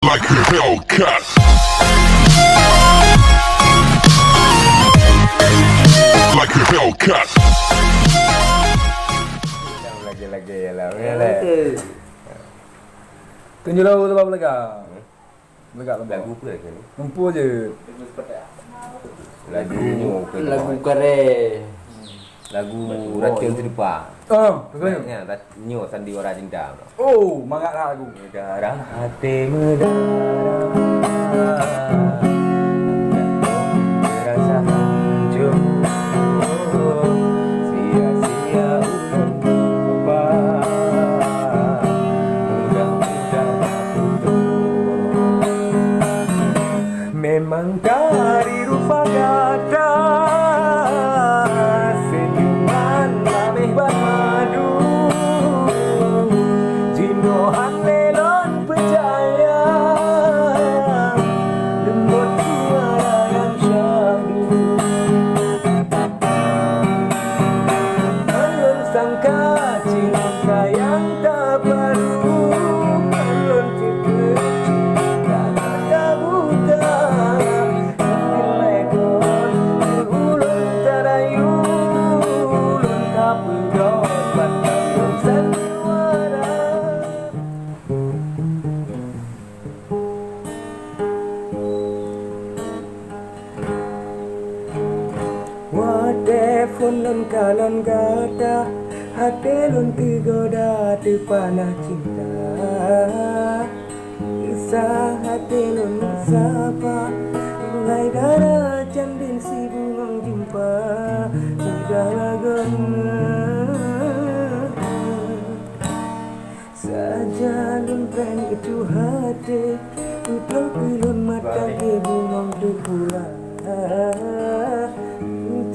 like a Hellcat. Like a Hellcat. Lagi-lagi lah. Tunjuk lagu tu apa legak? Legak Lagu apa lagi ni? Lumpur je. Lagu Lagu kare. Lagu Racun Serupa. Oh, betul. Ya, Nyo Sandiwara Cinta. Oh, mangaklah lagu. Darah hati mendarah. Rasa hancur. Sia-sia ukun ubah. Mudah-mudah putus. Memang dari rupa gada. Senyuman lameh bermadu. Jinohan lelon percaya. Lembut suara yang syahdu. Alun sangka cinta yang tak baru. Alun fikir cinta tak buta. Nilai kon ulun terayu. Ulun tak pedot batang sandiwara. Wadefun lun kalon gada. Hati lun tergoda terpanah cinta. Kisah hati lun sapa. Mulai darah jandin si bungang jumpa. Sudah lagona. Saja lun pren itu hati. Udah pilun mata ke bungang terpula.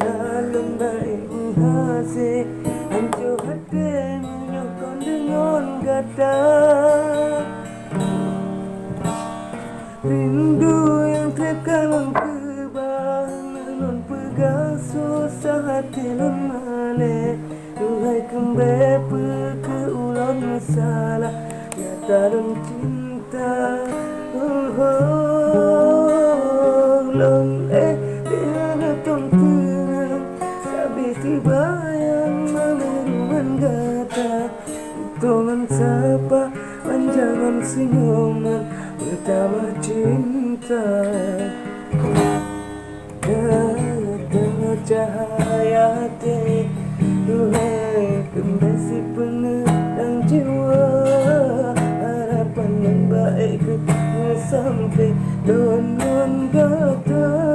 Dalam baik menghasih. Hancur hati menyokong dengan kata. Rindu yang terkalang kebang. Lun pegang susah hati lun malih. Duhai kembali ke ulon salah. Ya tarun cinta. Long dia datang tenang. Sabih tibayang memeruman kata. Hitungan sapa panjangan senyuman pertama cinta. Tengah cahaya hati. Duhai kembali penedang jiwa. Harapan yang baik ke sampai dengan kata.